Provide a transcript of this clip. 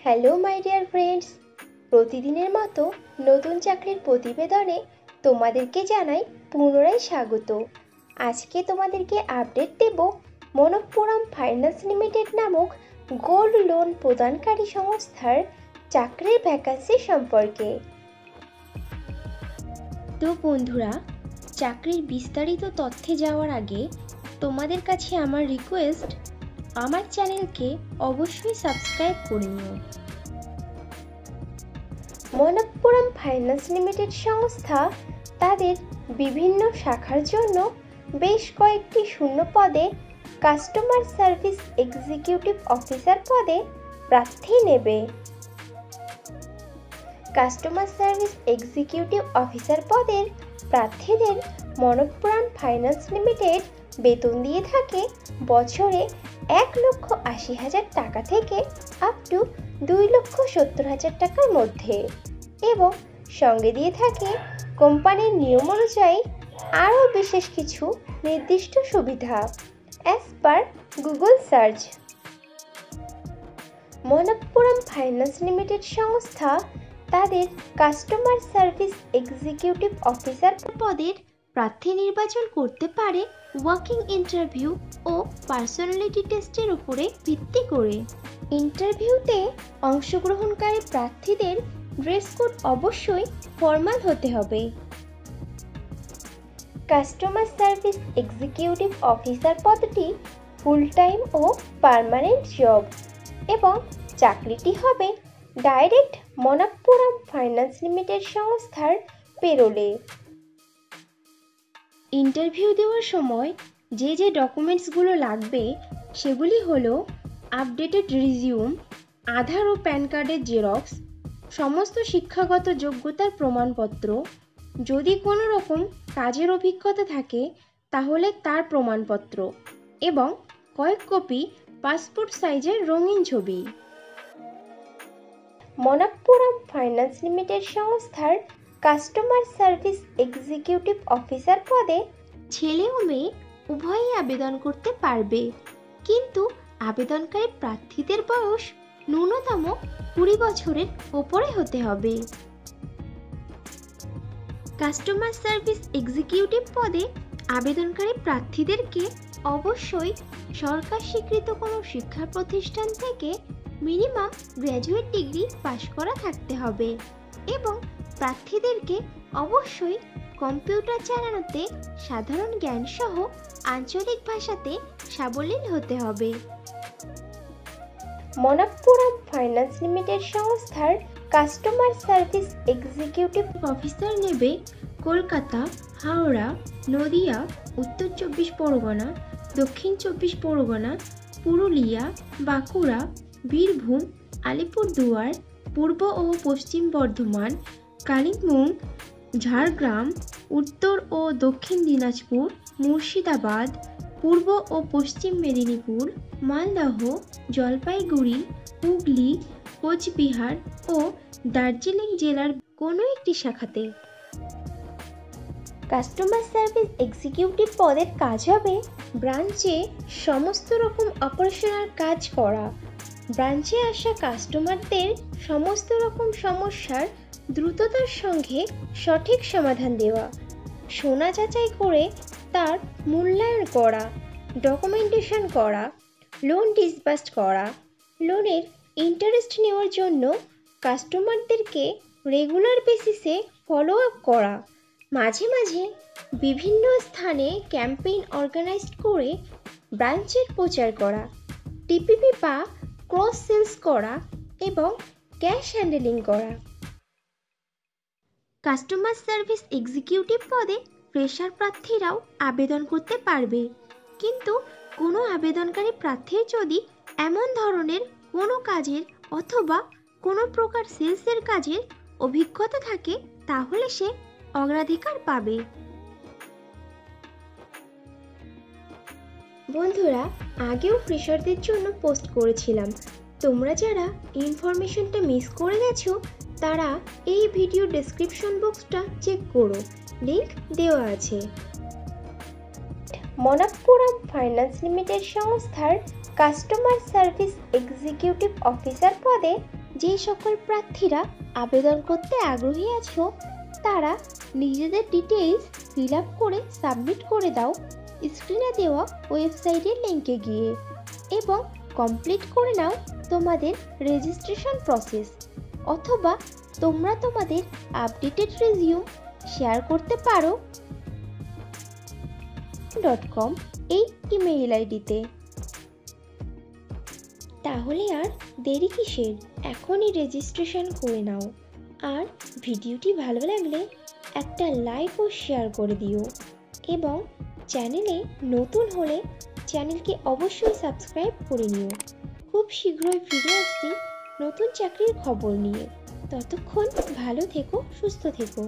Hello my dear friends, প্রতিদিনের মতো নতুন চাকরির প্রতিবেদনে তোমাদেরকে জানাই পুনরায় স্বাগত। আজকে তোমাদেরকে আপডেট দেব মনপ্পুরম ফাইন্যান্স লিমিটেড নামক গোল্ড লোন প্রদানকারী সংস্থার চাকরির ভ্যাকান্সি সম্পর্কে। তো বন্ধুরা, চাকরির বিস্তারিত তথ্যে যাওয়ার আগে তোমাদের কাছে আমার রিকোয়েস্ট, আমার চ্যানেলকে অবশ্যই সাবস্ক্রাইব করে নিও। মনপ্পুরম ফাইন্যান্স লিমিটেড সংস্থা তাদের বিভিন্ন শাখার জন্য বেশ কয়েকটি শূন্য পদে কাস্টমার সার্ভিস এক্সিকিউটিভ অফিসার পদে প্রার্থী নেবে। কাস্টমার সার্ভিস এক্সিকিউটিভ অফিসার পদের প্রার্থীদের মনপ্পুরম ফাইন্যান্স লিমিটেড বেতন দিয়ে থাকে বছরে 1,80,000 টাকা থেকে আপ টু 2,70,000 টাকার মধ্যে, এবং সঙ্গে দিয়ে থাকে কোম্পানির নিয়ম অনুযায়ী আরও বিশেষ কিছু নির্দিষ্ট সুবিধা as per Google search. Manappuram finance limited সংস্থা তাদের কাস্টমার সার্ভিস এক্সিকিউটিভ অফিসার পদের প্রার্থী নির্বাচন করতে পারে ওয়াকিং ইন্টারভিউ ও পার্সোনালিটি টেস্টের উপরে ভিত্তি করে। ইন্টারভিউতে অংশগ্রহণকারী প্রার্থীদের ড্রেস কোড অবশ্যই ফর্মাল হতে হবে। কাস্টমার সার্ভিস এক্সিকিউটিভ অফিসার পদটি ফুল টাইম ও পার্মানেন্ট জব, এবং চাকরিটি হবে ডাইরেক্ট মনপ্পুরম ফাইন্যান্স লিমিটেড সংস্থার পেরোলে। ইন্টারভিউ দেওয়ার সময় যে ডকুমেন্টসগুলো লাগবে সেগুলি হলো আপডেটেড রিজিউম, আধার ও প্যান কার্ডের জেরক্স, সমস্ত শিক্ষাগত যোগ্যতার প্রমাণপত্র, যদি কোনো রকম কাজের অভিজ্ঞতা থাকে তাহলে তার প্রমাণপত্র, এবং কয়েক কপি পাসপোর্ট সাইজের রঙিন ছবি। মনপ্পুরম ফাইন্যান্স লিমিটেড সংস্থার কাস্টমার সার্ভিস এক্সিকিউটিভ অফিসার পদে ছেলে ও মেয়ে উভয়ই আবেদন করতে পারবে, কিন্তু আবেদনকারী প্রার্থীদের বয়স ন্যূনতম 20 বছরের ওপরে হতে হবে। কাস্টমার সার্ভিস এক্সিকিউটিভ পদে আবেদনকারী প্রার্থীদেরকে অবশ্যই সরকার স্বীকৃত কোনো শিক্ষা প্রতিষ্ঠান থেকে মিনিমাম গ্র্যাজুয়েট ডিগ্রি পাশ করা থাকতে হবে, এবং প্রার্থীদেরকে অবশ্যই কম্পিউটার চালানোতে সাধারণ জ্ঞান সহ আঞ্চলিক ভাষাতে সাবলীল হতে হবে। মনপ্পুরম ফাইন্যান্স লিমিটেড সংস্থার কাস্টমার সার্ভিস এক্সিকিউটিভ অফিসার নেবে কলকাতা, হাওড়া, নদিয়া, উত্তর 24 পরগনা, দক্ষিণ 24 পরগনা, পুরুলিয়া, বাঁকুড়া, বীরভূম, আলিপুরদুয়ার, পূর্ব ও পশ্চিম বর্ধমান, কালিম্পং, ঝাড়গ্রাম, উত্তর ও দক্ষিণ দিনাজপুর, মুর্শিদাবাদ, পূর্ব ও পশ্চিম মেদিনীপুর, মালদহ, জলপাইগুড়ি, হুগলি, কোচবিহার ও দার্জিলিং জেলার কোনো একটি শাখাতে। কাস্টমার সার্ভিস এক্সিকিউটিভ পদের কাজ হবে ব্রাঞ্চে সমস্ত রকম অপারেশনাল কাজ করা, ব্রাঞ্চে আসা কাস্টমারদের সমস্ত রকম সমস্যার দ্রুততার সঙ্গে সঠিক সমাধান দেওয়া, সোনা যাচাই করে তার মূল্যায়ন করা, ডকুমেন্টেশন করা, লোন ডিসবার্স করা, লোনের ইন্টারেস্ট নেওয়ার জন্য কাস্টমারদেরকে রেগুলার বেসিসে ফলো আপ করা, মাঝে মাঝে বিভিন্ন স্থানে ক্যাম্পেইন অর্গানাইজ করে ব্রাঞ্চের প্রচার করা, টিপিপি বা ক্রস সেলস করা, এবং ক্যাশ হ্যান্ডেলিং করা। কাস্টমার সার্ভিস এক্সিকিউটিভ পদে ফ্রেশার প্রার্থীরাও আবেদন করতে পারবে, কিন্তু কোনো আবেদনকারী প্রার্থীর যদি এমন ধরনের কোনো কাজের অথবা কোনো প্রকার সেলসের কাজের অভিজ্ঞতা থাকে তাহলে সে অগ্রাধিকার পাবে। বন্ধুরা, আগেও ফ্রেশারদের জন্য পোস্ট করেছিলাম, তোমরা যারা ইনফরমেশনটা মিস করে গেছো তারা এই ভিডিও ডেসক্রিপশন বক্সটা চেক করো, লিংক দেওয়া আছে। মনপ্পুরম ফাইন্যান্স লিমিটেড সংস্থার কাস্টমার সার্ভিস এক্সিকিউটিভ অফিসার পদে যে সকল প্রার্থীরা আবেদন করতে আগ্রহী আছো তারা নিজেদের ডিটেইলস ফিল আপ করে সাবমিট করে দাও স্ক্রিনে দেওয়া ওয়েবসাইটের লিঙ্কে গিয়ে এবং কমপ্লিট করে নাও তোমাদের রেজিস্ট্রেশন প্রসেস। অথবা তোমরা তোমাদের আপডেটেড রেজিউম শেয়ার করতে পারো .com এই ইমেইল আইডিতে। তাহলে আর দেরি কিসের, এখনই রেজিস্ট্রেশন করে নাও। আর ভিডিওটি ভালো লাগলে একটা লাইক ও শেয়ার করে দিও এবং চ্যানেলে নতুন হলে চ্যানেলকে অবশ্যই সাবস্ক্রাইব করে নিও। খুব শীঘ্রই ফিরে আসছি নতুন চাকরির খবর নিয়ে। ততক্ষণ ভালো থেকো, সুস্থ থেকো।